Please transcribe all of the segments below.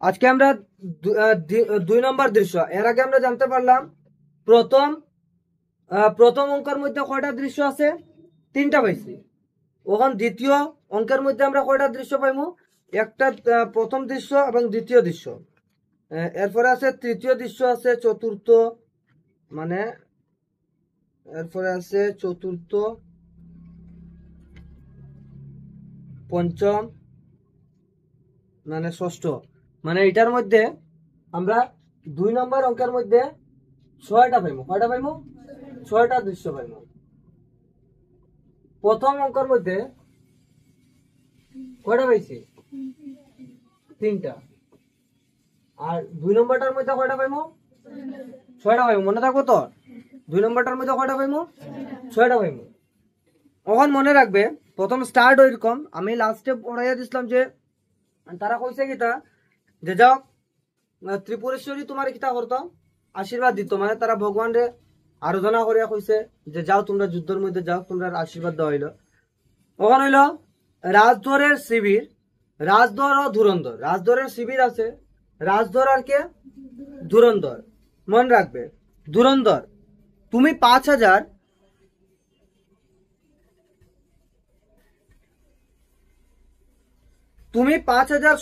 আজকে আমরা 2 নম্বর দৃশ্য। এর আগে আমরা জানতে পারলাম প্রথম অঙ্কের মধ্যে কয়টা দৃশ্য আছে, 3টা পাইছি। ওখান দ্বিতীয় অঙ্কের মধ্যে আমরা কয়টা দৃশ্য পাইমু, একটা প্রথম দৃশ্য এবং দ্বিতীয় দৃশ্য। এরপরে আছে তৃতীয় দৃশ্য, আছে চতুর্থ, মানে এরপরে আছে চতুর্থ, পঞ্চম, মানে ষষ্ঠ। মানে এটার মধ্যে আমরা 2 নম্বর অঙ্কের মধ্যে 6টা পাইমু। কয়টা পাইমু? 6টা দৃশ্য পাইমু। প্রথম অঙ্কের মধ্যে কয়টা পাইছি? 3টা। আর 2 নম্বরটার মধ্যে কয়টা পাইমু? 6টা পাইমু। মনে থাকবো তো? 2 নম্বরটার মধ্যে কয়টা পাইমু? 6টা পাইমু। এখন মনে রাখবে, প্রথম স্টার্ট ওইরকম। আমি লাস্টে পড়াইয়া দিছিলাম যে তারা কইছে কিতা, যে যাও ত্রিপুরেশ্বরী তোমার কিতা করতো, আশীর্বাদ দিত। মানে তারা ভগবান রে আরাধনা করিয়া কইছে যে যাও তোমরা যুদ্ধের মধ্যে যাও, তোমরা আশীর্বাদ দেওয়া হইল। ওখানে হইল রাজধরের শিবির, রাজধর ও ধুরন্ধর। রাজধরের শিবির আছে, রাজধর আর কে? ধুরন্ধর। মনে রাখবে, ধুরন্ধর তুমি 5000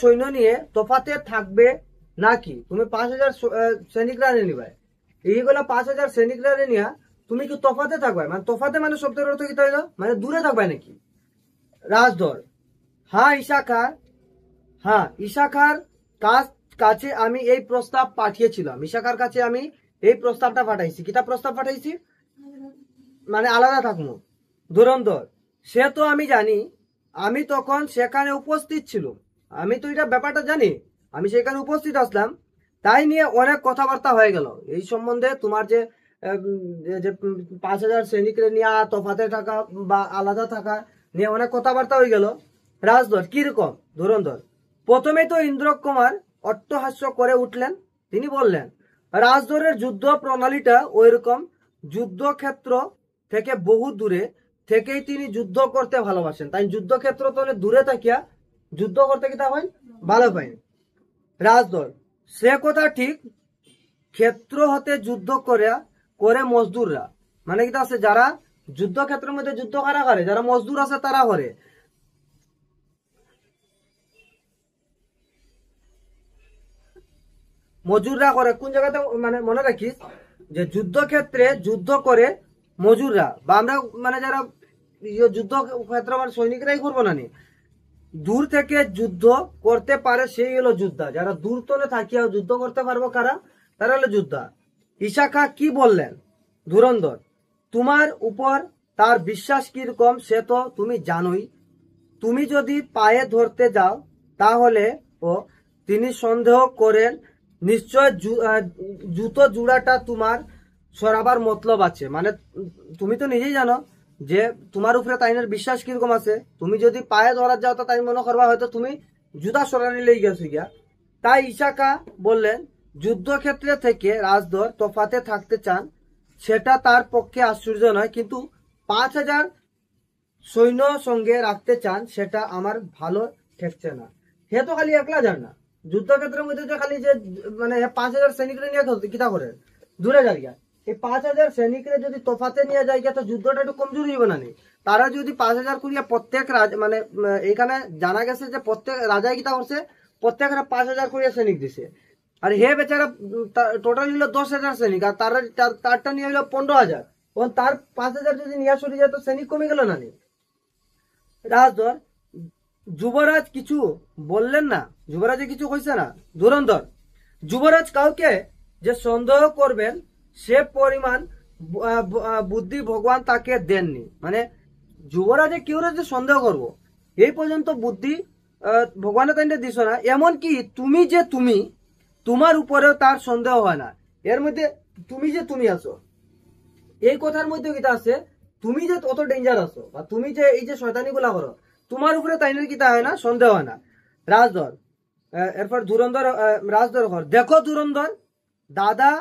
সৈন্য নিয়ে তোফাতে থাকবে নাকি তুমি 5000 সৈনিকরা নিবা? এইগুলা 5000 সৈনিকরা নিয়া তুমি কি তোফাতে থাকবে? মানে তোফাতে মানে শব্দের অর্থ কি হইল, মানে দূরে থাকবে নাকি? রাজধর হ্যাঁ ইশাখার কাছে আমি এই প্রস্তাব পাঠিয়েছিলাম। ইশাখার কাছে আমি এই প্রস্তাবটা পাঠাইছি। কিতা প্রস্তাব পাঠাইছি? মানে আলাদা থাকবো। ধুরন্ধর সে তো আমি জানি, আমি তখন সেখানে উপস্থিত ছিল। আমি তো এটা ব্যাপারটা জানি, আমি সেখানে উপস্থিত আসলাম। তাই নিয়ে অনেক কথাবার্তা হয়ে গেল এই সম্বন্ধে। তোমার যে 5000 সৈনিকরে নিয়ে তফাতে থাকা বা আলাদা থাকা নিয়ে অনেক কথাবার্তা হয়ে গেল। রাজধর কিরকম? ধুরন্ধর প্রথমে তো ইন্দ্র কুমার অট্টহাস্য করে উঠলেন। তিনি বললেন, রাজধরের যুদ্ধ প্রণালীটা ওইরকম, যুদ্ধক্ষেত্র থেকে বহু দূরে থেকেই তিনি যুদ্ধ করতে ভালোবাসেন। তাই যুদ্ধক্ষেত্র তো দূরে থাকিয়া যুদ্ধ করতে কি তা হয় ভালো পায়। রাজধর সে কথা ঠিক, ক্ষেত্র হতে যুদ্ধ করে মজদুররা, মানে কি আছে যারা যুদ্ধক্ষেত্রের মধ্যে যুদ্ধ কারা করে, যারা মজদুর আছে তারা করে। মজুররা করে কোন জায়গাতে, মানে মনে রাখিস যে যুদ্ধক্ষেত্রে যুদ্ধ করে মজুররা, বা আমরা মানে যারা যুদ্ধ ক্ষেত্র মানে সৈনিকরাই করবো না, দূর থেকে যুদ্ধ করতে পারে সেই হলো যোদ্ধা। যারা দূর তলে থাকিয়াও যুদ্ধ করতে পারবো কারা, তারা হলো যোদ্ধা। ইশাখা কি বললেন? ধুরন্ধর তোমার উপর তার বিশ্বাস কিরকম সে তো তুমি জানোই। তুমি যদি পায়ে ধরতে যাও তাহলে ও তিনি সন্দেহ করেন নিশ্চয় জুতো জুড়াটা তোমার সরাবার মতলব আছে। মানে তুমি তো নিজেই জানো যে তোমার উপরে তাইনের বিশ্বাস কিরকম আছে। তুমি যদি পায়ে ধরার যাও তো তাই মনে করবা হয়তো তুমি জুতা সরানি লেগে গেছো গিয়া। তাই ইশাখা বললেন, যুদ্ধক্ষেত্রে থেকে রাজধর তফাতে থাকতে চান, সেটা তার পক্ষে আশ্চর্য নয়, কিন্তু 5000 সৈন্য সঙ্গে রাখতে চান, সেটা আমার ভালো ঠেকছে না। হে তো খালি একলা যান না, যুদ্ধক্ষেত্রের মধ্যে যে খালি যে মানে 5000 সৈনিকরে নিয়ে কিতা করে দূরে যায় গিয়া। এই 5000 সৈনিকরে যদি তোফাতে নিয়ে যায় গিয়া তো যুদ্ধটা একটু কমজোরি হবে না। তারা যদি 5000 করিয়া প্রত্যেক মানে এখানে জানা গেছে যে প্রত্যেক রাজাই কিতা করছে, প্রত্যেক 5000 করিয়া সৈনিক দিছে। আর হে বেচারা টোটাল হইলো 10,000 সৈনিক, আর তারটা নিয়ে হইলো 15,000। তার 5000 যদি নিয়ে সরে যায় তো সৈনিক কমে গেল না। রাজধর যুবরাজ কিছু বললেন না, যুবরাজে কিছু কইছে না। ধুরন্ধর যুবরাজ কাউকে যে সন্দেহ করবেন সে পরিমাণ বুদ্ধি ভগবান তাকে দেননি। মানে যুবরাজে কেউ যে সন্দেহ করব এই পর্যন্ত বুদ্ধি ভগবানের তাই দিছ না। এমনকি তুমি যে তুমি, তোমার উপরেও তার সন্দেহ হয় না। এর মধ্যে তুমি যে তুমি আছো, এই কথার মধ্যে কিতা আছে, তুমি যে অত ডেঞ্জার আছো বা তুমি যে এই যে শয়তানি গুলা করো, তোমার উপরে তাইনের কিতা হয় না, সন্দেহ হয় না। রাজধর এরপর ধুরন্ধর রাজধর দেখো ধুরন্ধর, দাদা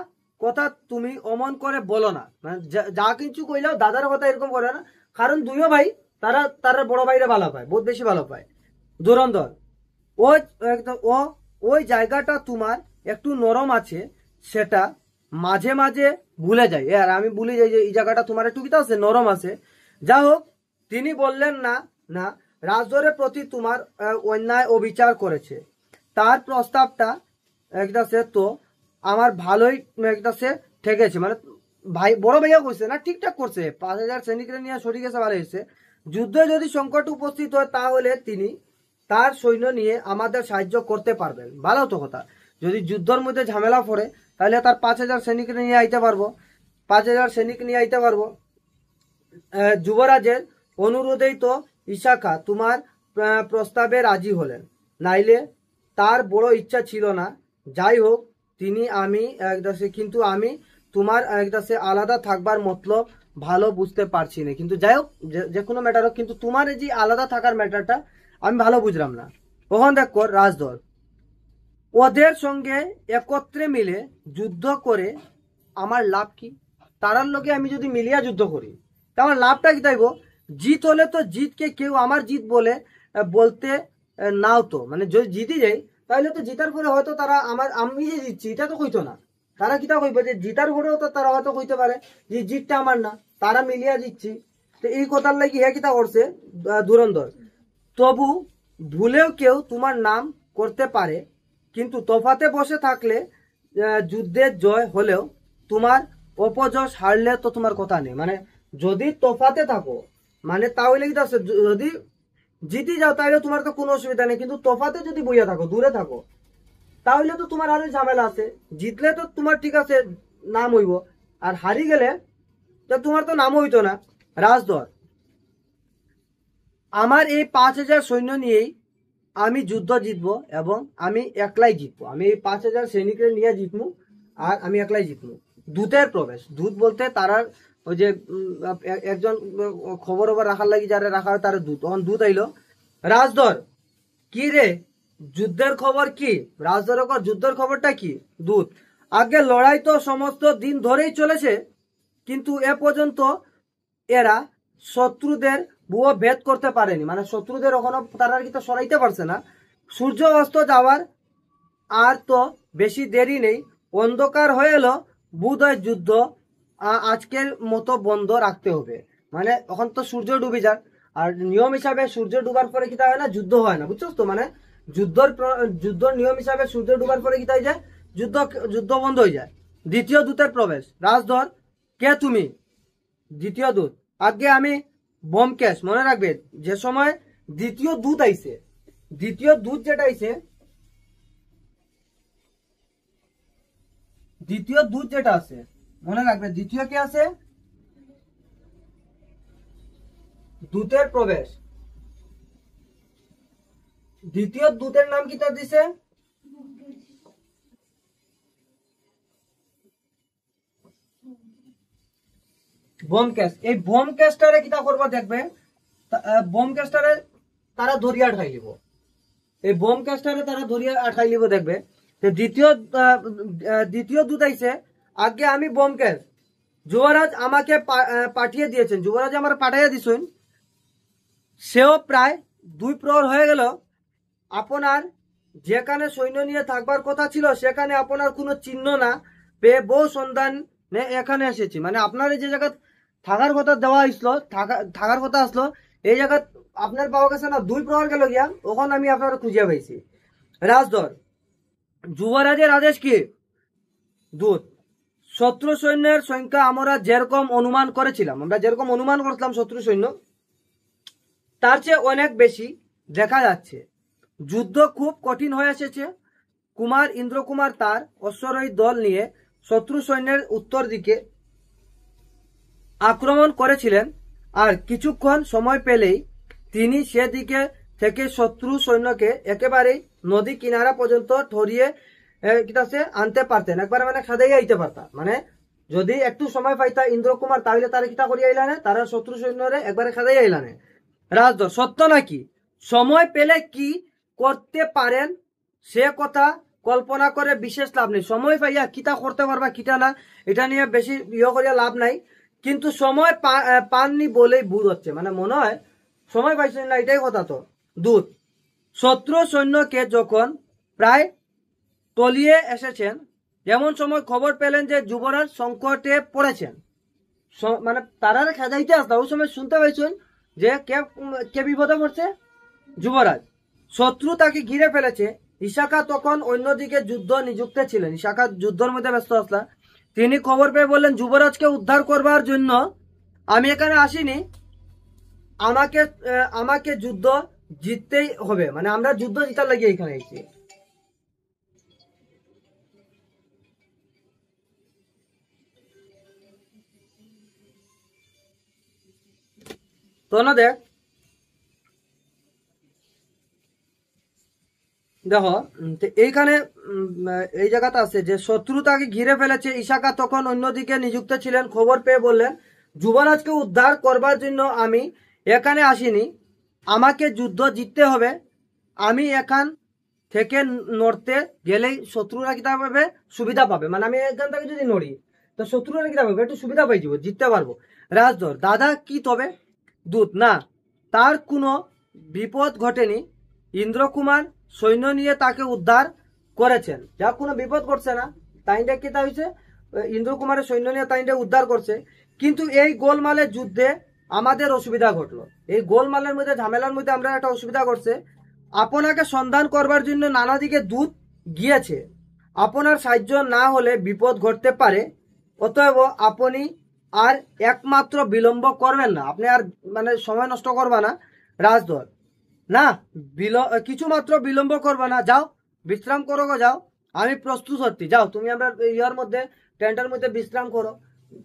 কথা তুমি অমন করে বলো না। মানে যা কিছু কইলেও দাদার কথা এরকম করে না, কারণ দুইও ভাই তারা বড় ভাইরা ভালো পায়, বহুত বেশি ভালো পায়। ধুরন্ধর ও ওই জায়গাটা তোমার একটু নরম আছে, সেটা মাঝে মাঝে ভুলে যায়। আর আমি ভুলে যাই যে এই জায়গাটা তোমার একটু কি আছে, নরম আছে। যা হোক, তিনি বললেন না না রাজধরের প্রতি তোমার অন্যায় অবিচার করেছে, তার প্রস্তাবটা একটা সে তো আমার ভালোই একটা সে ঠেকেছে, মানে ভাই বড় ভাইয়া কইছে না ঠিকঠাক করছে, 5,000 সৈনিকরা নিয়ে সরে গেছে, ভালো হয়েছে। যুদ্ধে যদি সংকট উপস্থিত হয় তাহলে তিনি তার সৈন্য নিয়ে আমাদের সাহায্য করতে পারবেন, ভালো তো কথা। যদি যুদ্ধের মধ্যে ঝামেলা পড়ে তাহলে তার 5,000 সৈনিক নিয়ে আইতে পারবো, 5,000 সৈনিক নিয়ে আইতে পারবো। যুবরাজের অনুরোধেই তো ইশাখা তোমার প্রস্তাবে রাজি হলেন, নাইলে তার বড় ইচ্ছা ছিল না। যাই হোক, তিনি আমি কিন্তু আমি তোমার একদাসে আলাদা থাকবার মতলব ভালো বুঝতে পারছি না। কিন্তু যাই হোক, যে কোনো ম্যাটার হোক, কিন্তু তোমার এই যে আলাদা থাকার ম্যাটারটা আমি ভালো বুঝলাম না। ওখান দেখো রাজদর ওদের সঙ্গে একত্রে মিলে যুদ্ধ করে আমার লাভ কি? তারার লোকে আমি যদি মিলিয়া যুদ্ধ করি তা আমার লাভটা কি? তাইব জিত হলে তো জিতকে কেউ আমার জিত বলে বলতে নাও তো, মানে যদি জিতে যাই তাহলে তো জিতার পরে হয়তো তারা আমি যে জিতছি এটা তো কইতো না, তারা কিতা কইবে যে জিতার পরেও তো তারা হয়তো কইতে পারে যে জিতটা আমার না, তারা মিলিয়া জিতছি। তো এই কথার লাগি হে কিতা করছে ধুরন্ধর, তবু ভুলেও কেউ তোমার নাম করতে পারে, কিন্তু তফাতে বসে থাকলে যুদ্ধের জয় হলেও তোমার অপযশ হারলে তো তোমার কথা নেই। মানে যদি তফাতে থাকো মানে তাহলে কি আছে, যদি জিতে যাও তাহলে তোমার তো কোনো অসুবিধা নেই, কিন্তু তফাতে যদি বইয়া থাকো, দূরে থাকো, তাহলে তো তোমার আরো ঝামেলা আছে। জিতলে তো তোমার ঠিক আছে নাম হইব, আর হারি গেলে তো তোমার তো নাম হইতো না। রাজদর আমার এই 5,000 সৈন্য নিয়েই আমি যুদ্ধ জিতবো, এবং আমি একলাই জিতবো। আমি এই 5,000 সৈনিকদের নিয়ে জিতবো, আর আমি একলাই জিতবো। দূতের প্রবেশ, দূত বলতে তারার ওই যে একজন খবর রাখার লাগি যারা রাখা হয় তার দূত। তখন দূত আইলো, রাজদর কি রে, যুদ্ধের খবর কি? রাজদর যুদ্ধের খবরটা কি? দূত, আগে লড়াই তো সমস্ত দিন ধরেই চলেছে, কিন্তু এ পর্যন্ত এরা শত্রুদের বুয়ো ভেদ করতে পারেনি, মানে শত্রুদের ওখানে তারা কিন্তু সরাইতে পারছে না। সূর্য অস্ত যাওয়ার আর তো বেশি দেরি নেই, অন্ধকার হয়ে এলো, বোধহয় যুদ্ধ আজকের মতো বন্ধ রাখতে হবে। মানে এখন তো সূর্য ডুবে যায়, আর নিয়ম হিসাবে সূর্য ডুবার পরে কিতা হয় না, যুদ্ধ হয় না, বুঝছো তো। মানে যুদ্ধর নিয়ম হিসাবে সূর্য ডুবার পরে কিতা হয়ে যায়, যুদ্ধ বন্ধ হয়ে যায়। দ্বিতীয় দূতের প্রবেশ, রাজধর কে তুমি? দ্বিতীয় দূত, আগে আমি বোমকেশ। মনে রাখবে যে সময় দ্বিতীয় দূত আইছে, দ্বিতীয় দূত যেটা আইছে, দ্বিতীয় দূত যেটা আছে মনে রাখবে, দ্বিতীয় কে আছে? দূতের প্রবেশ। দ্বিতীয় দূতের নাম কি তার দিছে? বোমকেশ। এই বোমকেশটারে কিতা করবা দেখবে, বোমকেশটারে তারা ধরিয়া আটকাই লিব, এই বোমকেশটারে তারা ধরিয়া আটকাই লিব দেখবে। দ্বিতীয় দূত আইছে, আগে আমি বোমকেশ, যুবরাজ আমাকে পাঠিয়ে দিয়েছেন, যুবরাজ আমার পাঠাইয়া দিছেন, সেও প্রায় 2 প্রহর হয়ে গেল। আপনার যেখানে সৈন্য নিয়ে থাকবার কথা ছিল সেখানে আপনার কোনো চিহ্ন না পেয়ে বহু সন্ধান এখানে এসেছি। মানে আপনার যে জায়গা থাকার কথা দেওয়া হয়েছিল, থাকার কথা আসলো, এই জায়গা আপনার পাওয়া গেছে না, 2 প্রহর গেল গিয়া, ওখানে আমি আপনার খুঁজিয়া পাইছি। রাজধর, যুবরাজের আদেশ কি? দূত, শত্রু সৈন্যের সংখ্যা আমরা যেরকম অনুমান করেছিলাম, আমরা যেরকম অনুমান করছিলাম শত্রু সৈন্য তার চেয়ে অনেক বেশি দেখা যাচ্ছে। যুদ্ধ খুব কঠিন হয়ে এসেছে। কুমার ইন্দ্রকুমার তার অশ্বরোহী দল নিয়ে শত্রু সৈন্যের উত্তর দিকে আক্রমণ করেছিলেন, আর কিছুক্ষণ সময় পেলেই তিনি সেদিকে থেকে শত্রু সৈন্যকে একেবারেই নদী কিনারা পর্যন্ত ঠরিয়ে আনতে পারতেন, একবারে মানে খাদাইয়া আইতে পারতা। মানে যদি একটু সময় পাইতা ইন্দ্রকুমার তাহলে তারা কিতা করিয়া আইলানে, তারা শত্রু সৈন্যরে একবারে খাদাইয়া আইলানে। রাজদর, সত্য নাকি? সময় পেলে কি করতে পারেন সে কথা কল্পনা করে বিশেষ লাভ নেই। সময় পাইয়া কিতা করতে পারবা কিটা না এটা নিয়ে বেশি করিয়া লাভ নাই, কিন্তু সময় পাননি বলেই ভুল হচ্ছে। মানে মনে হয় সময় পাইছেন না, এটাই কথা। তো দূত, শত্রু সৈন্যকে যখন প্রায় তলিয়ে এসেছেন। এমন সময় খবর পেলেন যে যুবরাজ সংকটে পড়েছেন। মানে তারা খেদাইতে আসতো, ওই সময় শুনতে পাইছেন যে কে বিপদে পড়ছে, যুবরাজ। শত্রু তাকে ঘিরে ফেলেছে। ইশাকা তখন অন্যদিকে যুদ্ধ নিযুক্ত ছিলেন। ইশাকা যুদ্ধের মধ্যে ব্যস্ত আসলা। তিনি খবর পেয়ে বললেন, যুবরাজকে উদ্ধার করবার জন্য আমি এখানে আসিনি, আমাকে যুদ্ধ জিততেই হবে, মানে আমরা যুদ্ধ জিতার লাগিয়ে এখানে এসেছি। তো না দেখো এইখানে এই জায়গাটা আছে যে শত্রু তাকে ঘিরে ফেলেছে। ইশাকা তখন অন্যদিকে নিযুক্ত ছিলেন। খবর পেয়ে বললেন, যুবরাজকে উদ্ধার করবার জন্য আমি এখানে আসিনি, আমাকে যুদ্ধ জিততে হবে। আমি এখান থেকে নড়তে গেলেই শত্রুরা কিতা পাবে, সুবিধা পাবে। মানে আমি এখান থেকে যদি নড়ি তো শত্রুরা কিতা পাবে, একটু সুবিধা পাই যাব, জিততে পারবো। রাজধর, দাদা কি তবে? দূত, না, তার কোনো বিপদ ঘটেনি। ইন্দ্রকুমার সৈন্য নিয়ে তাকে উদ্ধার করেছেন। যা কোনো বিপদ ঘটছে না, তাইটা কি তা হয়েছে, ইন্দ্রকুমারের সৈন্য নিয়ে তাইটা উদ্ধার করছে। কিন্তু এই গোলমালের যুদ্ধে আমাদের অসুবিধা ঘটলো। এই গোলমালের মধ্যে, ঝামেলার মধ্যে আমরা একটা অসুবিধা ঘটছে। আপনাকে সন্ধান করবার জন্য নানা দিকে দূত গিয়েছে। আপনার সাহায্য না হলে বিপদ ঘটতে পারে। অতএব আপনি আর একমাত্র বিলম্ব করবেন না, আপনি আর মানে সময় নষ্ট করবা না। রাজধর, না, কিছু মাত্র বিলম্ব করবে না, যাও বিশ্রাম করো গো, যাও, আমি প্রস্তুত হচ্ছি, যাও তুমি আমরা ইয়ার মধ্যে টেন্টের মধ্যে বিশ্রাম করো,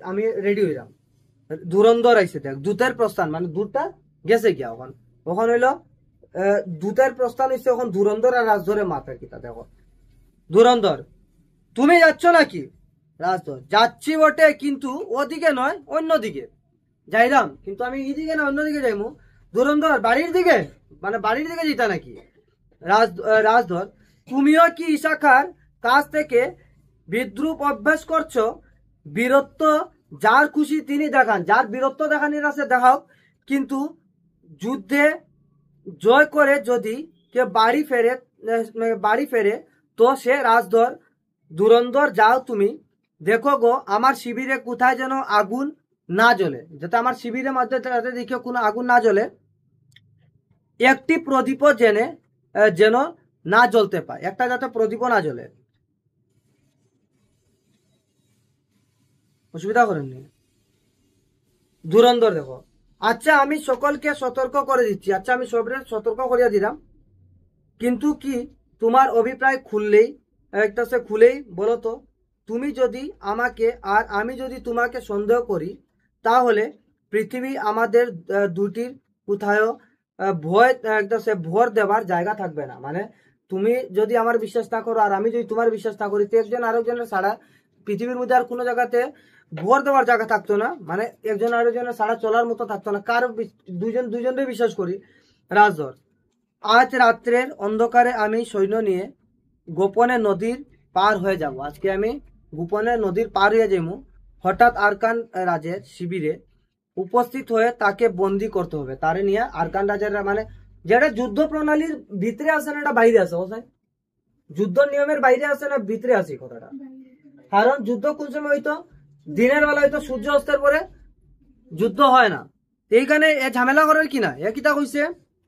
আমি রেডি হয়ে যাও। ধুরন্ধর আইসে, দেখ দূতের প্রস্থান, মানে দূতটা গেছে গিয়া ওখান হইলো দূতের প্রস্থান হইছে, ওখান ধুরন্ধর আর রাজধরের মাথা কিতা দেখো। ধুরন্ধর, তুমি যাচ্ছ নাকি? রাজধর, যাচ্ছি বটে, কিন্তু ওদিকে নয়, অন্যদিকে যাইলাম, কিন্তু আমি এইদিকে না অন্যদিকে যাইমু। ধুরন্ধর, বাড়ির দিকে, মানে বাড়ির দিকে যেটা নাকি? রাজধর, তুমিও কি ইশাখার কাছ থেকে বিদ্রুপ অভ্যাস করছো? বীরত্ব যার খুশি তিনি দেখান, যার বীরত্ব দেখানির আছে দেখাও, কিন্তু যুদ্ধে জয় করে যদি কে বাড়ি ফেরে তো সে রাজধর। ধুরন্ধর, যাও তুমি দেখো গো আমার শিবিরে কোথায় যেন আগুন না জ্বলে, যাতে আমার শিবিরের মধ্যে দেখে কোনো আগুন না জ্বলে, একটি প্রদীপ যেন না জ্বলতে পায়, একটা যাতে প্রদীপ না জ্বলে। অসুবিধা করেননি? ধুরন্ধর, দেখো, আচ্ছা আমি সকলকে সতর্ক করে দিচ্ছি, আচ্ছা আমি সবরে সতর্ক করিয়া দিলাম, কিন্তু কি তোমার অভিপ্রায় খুলেই বলো তো। তুমি যদি আমাকে আর আমি যদি তোমাকে সন্দেহ করি, তাহলে পৃথিবী আমাদের দুটির কোথাও ভর দেবার জায়গা থাকবে না। মানে তুমি যদি আমার বিশ্বাস না করো আর আমি যদি তোমার বিশ্বাস না করি, তো একজন আরেকজনের ছাড়া পৃথিবীর মধ্যে আর কোনো জায়গাতে ভর দেওয়ার জায়গা থাকতো না, মানে একজন আরেকজনের ছাড়া চলার মতো থাকতো না। কারো দুজনের বিশ্বাস করি। রাজধর, আজ রাত্রের অন্ধকারে আমি সৈন্য নিয়ে গোপনে নদীর পার হয়ে যাব। আজকে আমি গোপনে নদীর পার হয়ে যাব। হঠাৎ আরকান রাজের শিবিরে উপস্থিত হয়ে তাকে বন্দি করতে হবে। তারে নিয়ে আরকান রাজের, মানে যেটা যুদ্ধ প্রণালীর ভিতরে আছে না, এটা বাইরে আছে। কোথায় যুদ্ধ নিয়মের বাইরে আছে না ভিতরে আছে কথাটা? কারণ যুদ্ধ কোন সময় হইতো, দিনের বেলা হইতো, সূর্য অস্তের পরে যুদ্ধ হয় না। এইখানে এ ঝামেলা করার কি না, এ কিতা কইছে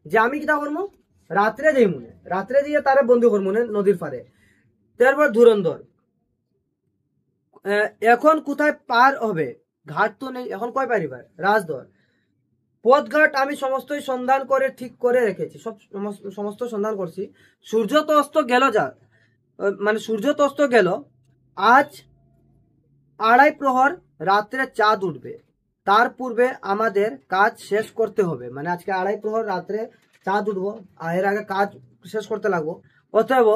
যে আমি কিতা করবো, রাত্রে যাই মনে, রাত্রে দিয়ে তারে বন্দি করবো নদীর পারে। তারপর ধুরন্ধর, এখন কোথায় পার হবে? ঘাট তো নেই, এখন কয় পারিবার? রাজধর, পথঘাট আমি সমস্তই সন্ধান করে ঠিক করে রেখেছি, সমস্ত সন্ধান করছি। সূর্য তো অস্ত গেল, মানে সূর্য তো অস্ত গেল, আজ 2.5 প্রহর রাত্রে চাঁদ উঠবে, তার পূর্বে আমাদের কাজ শেষ করতে হবে। মানে আজকে 2.5 প্রহর রাত্রে চাঁদ উঠবো, এর আগে কাজ শেষ করতে লাগবো। অতএব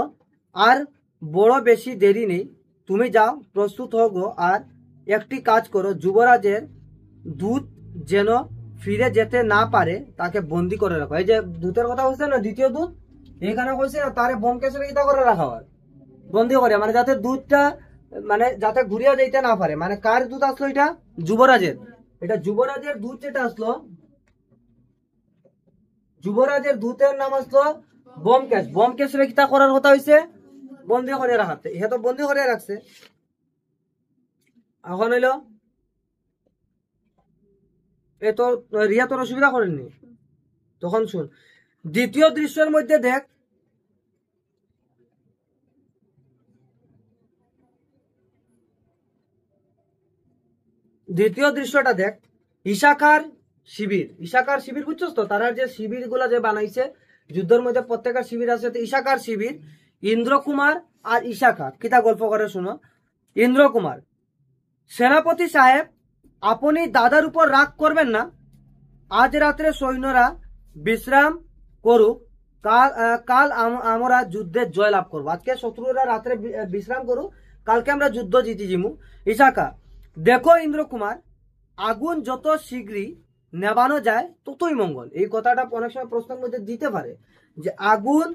আর বড় বেশি দেরি নেই, তুমি যাও, প্রস্তুত হও আর একটি কাজ করো, যুবরাজের দূত যেন ফিরে যেতে না পারে তাকে বন্দি করে রাখো। এই যে দূতের কথা বলছে না, দ্বিতীয় দূত, এখানে বলছে না তারে বোমকেশে ইটা করে রাখা হয়, বন্দি করে, মানে যাতে দুধটা মানে যাতে ঘুরিয়া যাইতে না পারে। মানে কার দুধ আসলো এটা? যুবরাজের। এটা যুবরাজের দুধ যেটা আসলো, যুবরাজের দূতের নাম আসলো বোমকেশ। বোমকেশ কিতা করার কথা হয়েছে, বন্দি করে রাখাতে, ইহা তো বন্দি করে রাখছে। এখন হইল এ তো রিয়া তোর অসুবিধা করেননি, তখন শুন দ্বিতীয় দৃশ্যের মধ্যে দেখ দ্বিতীয় দৃশ্যটা দেখ, ইশাখার শিবির, ইশাখার শিবির বুঝছস তো, তারা যে শিবির গুলা যে বানাইছে যুদ্ধের মধ্যে প্রত্যেকের শিবির আছে, তো ইশাখার শিবির ইন্দ্র কুমার আর ইশাখা কিতা গল্প করে শুনো। ইন্দ্র কুমার, সেনাপতি সাহেব আপনি দাদার উপর রাগ করবেন না, আজ রাত্রে সৈন্যরা বিশ্রাম করুক, কাল আমরা যুদ্ধে জয় লাভ করবো। আজকে শত্রুরা রাত্রে বিশ্রাম করুক, কালকে আমরা যুদ্ধ জিতি জিমু। ইশাখা, দেখো ইন্দ্র কুমার, আগুন যত শীঘ্রই নেবানো যায় ততই মঙ্গল। এই কথাটা অনেক সময় প্রশ্নের মধ্যে দিতে পারে যে আগুন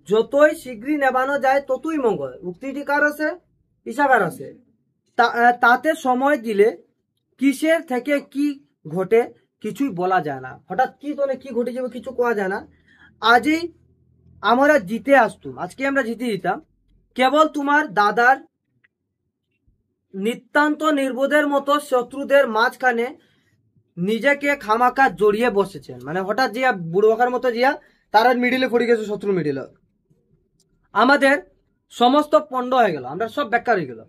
যতই শীঘ্রই নেবানো যায় ততই মঙ্গল, উক্তিটি কার আছে? ইশাখার আছে। তাতে সময় দিলে কিসের থেকে কি ঘটে কিছুই বলা যায় না, হঠাৎ কি তোলে কি ঘটে যাবে কিছু কোয়া যায় না। আজই আমরা জিতে আসতুম, আজকে আমরা জিতে দিতাম, কেবল তোমার দাদার নিতান্ত নির্বোধের মতো শত্রুদের মাঝখানে নিজেকে খামাকা জড়িয়ে বসেছেন। মানে হঠাৎ জিয়া বুড়োকার মতো জিয়া তারা মিডিলে পড়ে গেছে, শত্রু মিডিলে, আমাদের সমস্ত পণ্ড হয়ে গেল, আমরা সব বেকার হয়ে গেল।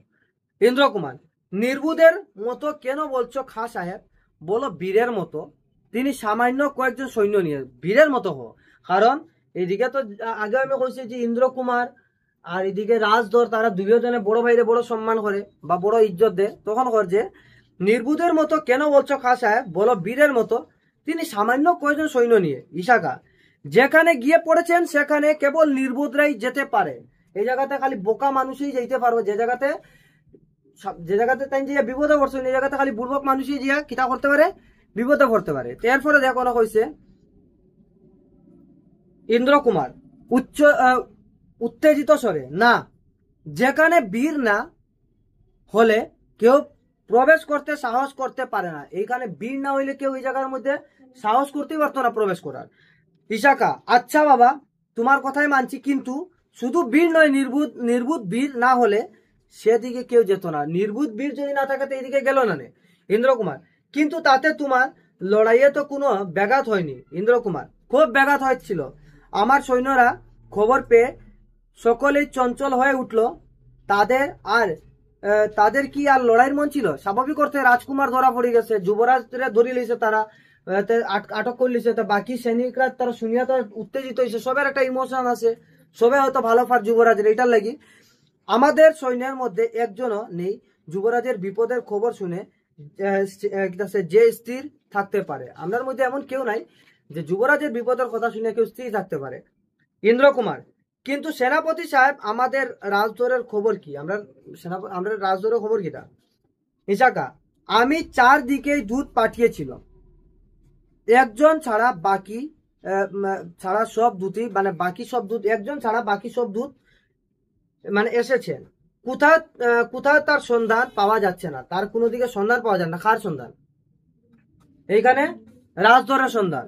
ইন্দ্র কুমার, নির্বুধের মতো কেন বলছো খা সাহেব, বলো বীরের মতো। তিনি সামান্য কয়েকজন সৈন্য নিয়ে বীরের মতো হো, কারণ এদিকে তো আগে আমি কইছি যে ইন্দ্র কুমার আর এদিকে রাজধর তারা দুজনে বড় ভাইরে বড় সম্মান করে বা বড় ইজ্জত দেয়, তখন করছে নির্বুধের মতো কেন বলছো খা সাহেব, বলো বীরের মতো। তিনি সামান্য কয়েকজন সৈন্য নিয়ে। ইশাখা, যেখানে গিয়ে পড়েছেন সেখানে কেবল নির্বুধরাই যেতে পারে, এই জায়গাতে খালি বোকা মানুষই যেতে পারবে, যে জায়গাতে তাই যে বিপদে পড়ছে এই জায়গাতে খালি বুর্বক মানুষই যে কিতা করতে পারে, বিপদে পড়তে পারে। এরপরে দেখো না কইছে ইন্দ্র কুমার উত্তেজিত স্বরে, না, যেখানে বীর না হলে কেউ প্রবেশ করতে সাহস করতে পারে না, এইখানে বীর না হইলে কেউ এই জায়গার মধ্যে সাহস করতেই পারতো না প্রবেশ করার। ইশাখা, আচ্ছা বাবা তোমার কথাই মানছি, কিন্তু শুধু বীর নয়, নির্বুধ বীর না হলে সেদিকে কেউ যেত না, নির্বুধ বীর যদি না থাকে তো এইদিকে গেল না। ইন্দ্র কুমার, কিন্তু তাতে তোমার লড়াইয়ে তো কোনো ব্যাঘাত হয়নি। ইন্দ্র কুমার, খুব ব্যাঘাত হয়েছিল, আমার সৈন্যরা খবর পেয়ে সকলেই চঞ্চল হয়ে উঠল, তাদের কি আর লড়াইয়ের মন ছিল? স্বাভাবিক অর্থে রাজকুমার ধরা পড়ে গেছে, যুবরাজরা ধরে লিছে, তারা আটক করে লিছে, বাকি সৈনিকরা তারা শুনিয়া তো উত্তেজিত হয়েছে, সবের একটা ইমোশন আছে, সবে হয়তো ভালো ফার যুবরাজের, এটার লাগি আমাদের সৈন্যের মধ্যে একজনও নেই যুবরাজের বিপদের খবর শুনে যে স্থির থাকতে পারে। আমাদের মধ্যে এমন কেউ নাই যে যুবরাজের বিপদের কথা শুনে কেউ স্থির থাকতে পারে। ইন্দ্র কুমার, কিন্তু সেনাপতি সাহেব আমাদের রাজদরের খবর কি? আমরা রাজদরের খবর কিটা? ইশাখা, আমি 4 দিকেই দূত পাঠিয়েছিল, একজন ছাড়া সব দূতই মানে বাকি সব দূত, একজন ছাড়া বাকি সব দূত মানে এসেছেন, কোথাও তার সন্ধান পাওয়া যাচ্ছে না, তার কোনো দিকে সন্ধান পাওয়া যায় না। কার সন্ধান? এইখানে রাজধরের সন্ধান।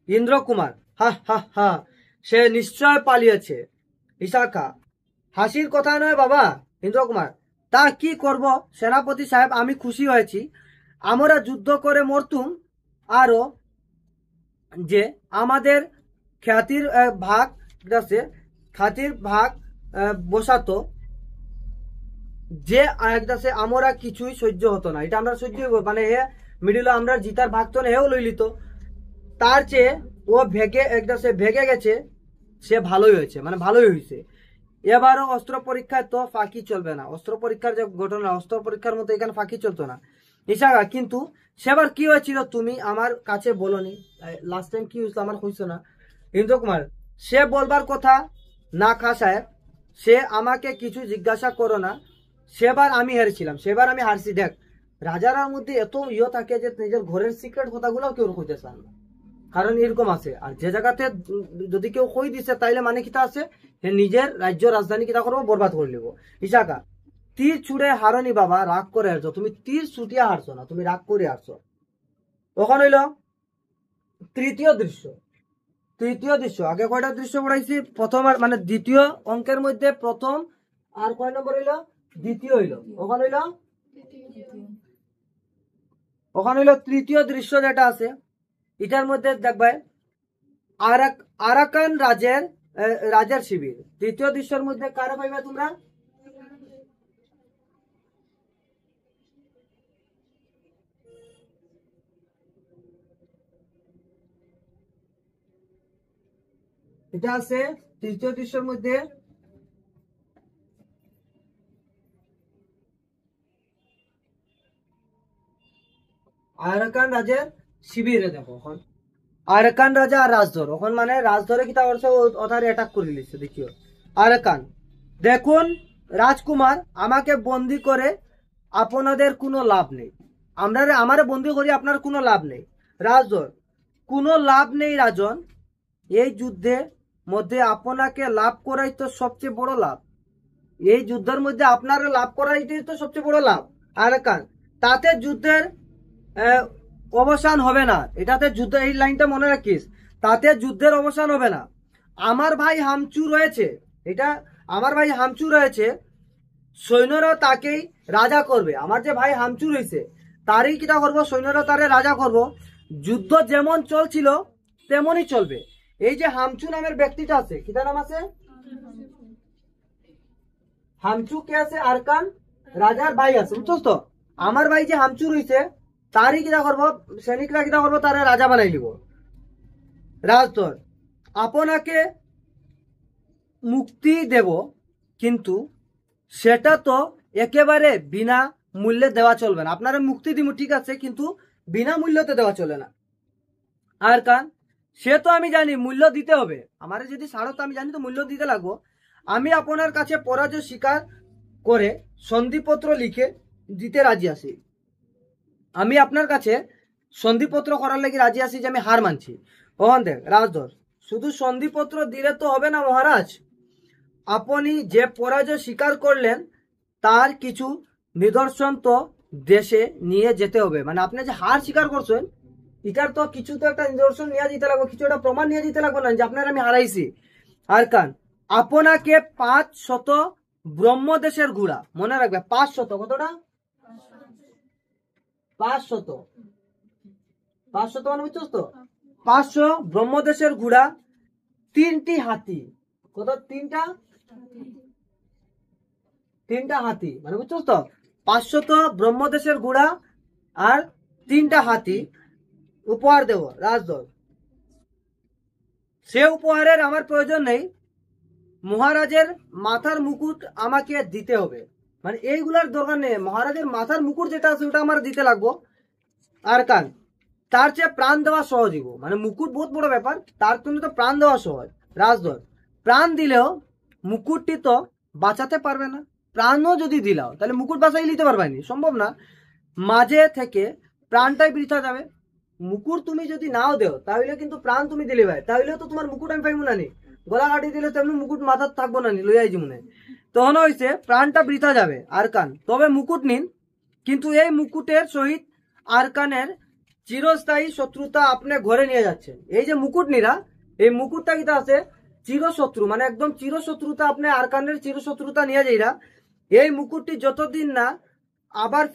ইন্দ্র কুমার, হা হা হা, সে নিশ্চয় পালিয়েছে। ইশাখা, হাসির কথা নয় বাবা। ইন্দ্র কুমার, তা কি করব সেনাপতি সাহেব, আমি খুশি হয়েছি, আমরা যুদ্ধ করে মরতুম, আরো যে আমাদের খ্যাতির ভাগ বসাতো, যে আমরা কিছুই সহ্য হতো না, এটা আমরা সহ্য মানে হে মিডিল আমরা জিতার ভাগ তো হেও লই লিত, তার চেয়ে ও ভেগে গেছে, সে ভালোই হয়েছে, মানে ভালোই হয়েছে। এবারও অস্ত্র পরীক্ষায় তো ফাঁকি চলবে না, অস্ত্র পরীক্ষার যে ঘটনা, অস্ত্র পরীক্ষার মতো এখানে ফাঁকি চলতো না। ইশাখা, কিন্তু সেবার কি হয়েছিল তুমি আমার কাছে বলনি, লাস্ট টাইম কি হয়েছিল আমার হয়েছে না। ইন্দ্র কুমার, সে বলবার কথা না খা সাহেব, সে আমাকে কিছু জিজ্ঞাসা করো না, সেবার আমি হেরেছিলাম, সেবার আমি হারছি। দেখ রাজারার মধ্যে এত থাকে যে নিজের ঘরের সিক্রেট কথাগুলো কেউ কইতে চান না, কারণ এরকম আছে। আর যে জায়গাতে যদি কেউ কই দিছে তাইলে মানে কিতা আছে, নিজের রাজ্য রাজধানী কিতা করবো, বরবাদ করে নিব। ইশাখা, তীর ছুড়ে হারনি বাবা, রাগ করে হারছো তুমি, তীর ছুটিয়া হারছো না, তুমি রাগ করে হারছো। তখন হইল তৃতীয় দৃশ্য। তৃতীয় দৃশ্য। আগে কয়টা দৃশ্য পড়াইছি? প্রথম আর মানে দ্বিতীয় অঙ্কের মধ্যে প্রথম, আর কয় নম্বর হইলো? দ্বিতীয় হইলো। ওখানে হইলো তৃতীয় দৃশ্য যেটা আছে, এটার মধ্যে দেখবে আরাকান রাজের শিবির। তৃতীয় দৃশ্যের মধ্যে কারা পাইবে তোমরা? এটা আছে তৃতীয় দৃশ্যের মধ্যে আরাকান রাজের শিবিরে। দেখো এখন আরাকান রাজা আর রাজধর, এখন মানে রাজধরে কি তা করছে, ওথারে অ্যাটাক করে নিচ্ছে। দেখিও আরাকান, দেখুন রাজকুমার, আমাকে বন্দি করে আপনাদের কোনো লাভ নেই। আমারে বন্দি করি আপনার কোনো লাভ নেই। রাজধর, কোনো লাভ নেই রাজন, এই যুদ্ধে মধ্যে আপনাকে লাভ করাই তো সবচেয়ে বড় লাভ। এই যুদ্ধের মধ্যে আপনার লাভ করাই তো সবচেয়ে বড় লাভ। আরাকান, তাতে যুদ্ধের অবসান হবে না। এটাতে যুদ্ধ, এই লাইনটা মনে রাখিস, তাতে যুদ্ধের অবসান হবে না। আমার ভাই হামচু রয়েছে, এটা আমার ভাই হামচু রয়েছে, সৈন্যরা তাকেই রাজা করবে। আমার যে ভাই হামচু রয়েছে তারই কিটা করবো, সৈন্যরা তারে রাজা করব। যুদ্ধ যেমন চলছিল তেমনই চলবে। এই যে হামচু নামের ব্যক্তিটা আছে, কিটা নাম আছে? হামচু কে আছে? আরাকান রাজার ভাই আছে, বুঝছো তো? আমার ভাই যে হামচু রয়েছে তারই কিটা করবো, সৈনিকরা কিটা করবো, তারা রাজা বানাই দিব। রাজধর, আপনাকে মুক্তি দেব, কিন্তু সেটা তো একেবারে বিনা মূল্যে দেওয়া চলবে না। আপনারা মুক্তি দিব ঠিক আছে, কিন্তু বিনা মূল্যতে দেওয়া চলে না। আর কান, সে তো আমি জানি মূল্য দিতে হবে, আমার যদি ছাড়ো তো আমি জানি তো মূল্য দিতে লাগবো। আমি আপনার কাছে পরাজয় স্বীকার করে সন্ধিপত্র লিখে দিতে রাজি আছি। আমি আপনার কাছে সন্ধিপত্র করার লাগি রাজি আছি যে আমি হার মানছি। ওখান দেখ রাজধর, শুধু সন্ধিপত্র দিলে তো হবে না মহারাজ, আপনি যে পরাজয় স্বীকার করলেন তার কিছু নিদর্শন তো দেশে নিয়ে যেতে হবে। মানে আপনি যে হার স্বীকার করছেন এটার তো কিছু তো একটা নিদর্শন নিয়ে যেতে লাগবে, কিছু একটা প্রমাণ নিয়ে যেতে লাগবে না যে আপনার আমি হারাইছি। আর কান, আপনাকে 500 ব্রহ্মদেশের ঘোড়া, মনে রাখবে 500, কতটা? 500, 500 মানে বুঝছো তো? 500 ব্রহ্মদেশের ঘোড়া, 3টি হাতি। কত? 3টা হাতি, মানে বুঝছো তো? 500 ব্রহ্মদেশের ঘোড়া আর 3টা হাতি উপহার দেব রাজদল। সে উপহারের আমার প্রয়োজন নেই, মহারাজের মাথার মুকুট আমাকে দিতে হবে। মানে এইগুলার দরকার নেই, মহারাজের মাথার মুকুট যেটা আছে ওটা আমার দিতে লাগবো। আর কান, তার চেয়ে প্রাণ দেওয়া সহজ হইব। মানে মুকুট বহুত বড় ব্যাপার, তার জন্য তো প্রাণ দেওয়া সহজ। রাজদল, প্রাণ দিলেও মুকুটটি তো বাঁচাতে পারবে না। প্রাণও যদি দিলাও তাহলে মুকুট বাঁচাই নিতে পারবে না, সম্ভব না। মাঝে থেকে প্রাণটাই বৃথা যাবে। মুকুট তুমি যদি নাও দেও তাহলে কিন্তু প্রাণ তুমি দিলে ভাই, তাহলে তো তোমার মুকুট আমি পাইব না নি। গলা কাটি দিলে তেমনি মুকুট মাথার থাকবো না নি, লইয়াই জীবনে তখন হয়েছে প্রাণটা বৃথা যাবে। আরকান, তবে মুকুট নিন, কিন্তু এই মুকুটের সহিত আরকানের চিরস্থায়ী শত্রুতা আপনি ঘরে নিয়ে যাচ্ছেন। এই যে মুকুট নিরা, এই মুকুটটা কিটা আছে? চিরশত্রু, মানে একদম চিরশত্রুতা, আপনি আরকানের চিরশত্রুতা নিয়ে যাইরা। এই মুকুটটি যতদিন না আবার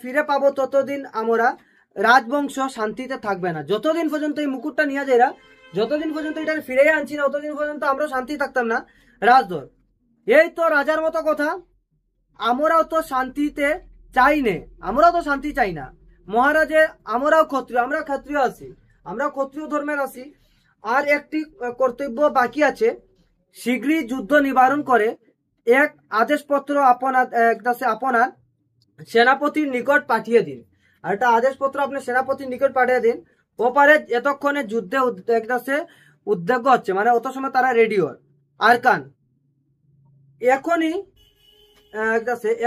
ফিরে পাবো ততদিন আমরা রাজবংশ শান্তিতে থাকবে না। যতদিন পর্যন্ত এই মুকুটটা নিয়ে যাইরা, যতদিন পর্যন্ত এটা ফিরে আনছি না ততদিন পর্যন্ত আমরা শান্তি থাকতাম না। রাজধর, এই তো রাজার মতো কথা, আমরাও তো শান্তিতে চাই নে, আমরাও তো শান্তি চাই না। মহারাজের, আমরাও ক্ষত্রিয়, আমরা ক্ষত্রিয় আছি, আমরা ক্ষত্রিয় ধর্মের আছি। আর একটি কর্তব্য বাকি আছে, শীঘ্রই যুদ্ধ নিবারণ করে এক আদেশপত্র আপনার সেনাপতির নিকট পাঠিয়ে দিন। আর একটা আদেশপত্র আপনার সেনাপতির নিকট পাঠিয়ে দিন। ওপারে এতক্ষণে যুদ্ধে উদ্যোগ হচ্ছে, মানে অত সময় তারা রেডি হয়। আর কান,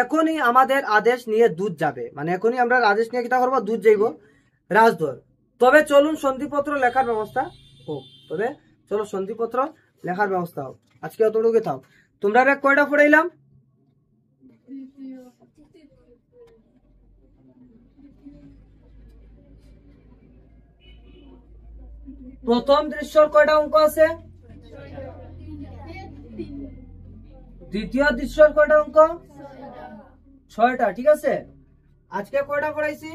এখনই আমাদের আদেশ নিয়ে দুধ যাবে, মানে এখনই আমরা আদেশ নিয়ে কিটা করবো, দুধ যাইব। রাজধর, তবে চলুন সন্ধিপত্র লেখার ব্যবস্থা হোক। তবে চলো সন্ধিপত্র লেখার ব্যবস্থা হোক। আজকে অতটুকু থাক। তোমরা কয়টা পড়াইলাম? প্রথম দৃশ্যর কয়টা অঙ্ক আছে? দ্বিতীয় দৃশ্যর কয়টা অঙ্ক? 6টা। ঠিক আছে, আজকে কয়টা পড়াইছি?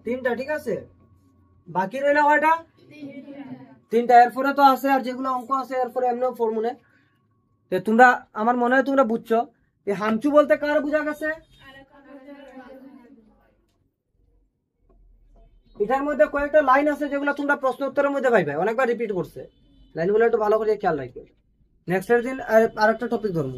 3টা। ঠিক আছে, বাকি রইল কয়টা? 3টা। এরপরে তো আছে আর যেগুলো অঙ্ক আছে এরপরে এমনিও ফর্মুলে। তোমরা আমার মনে হয় তোমরা বুঝছো। এই হামচু বলতে কার বুঝা গেছে? এটার মধ্যে কয়েকটা লাইন আছে যেগুলো তোমরা প্রশ্ন উত্তরের মধ্যে পাইবে, অনেকবার রিপিট করছে। লাইনগুলো একটু ভালো করে খেয়াল রাখবে। নেক্সট দিন আরেকটা টপিক ধরবো।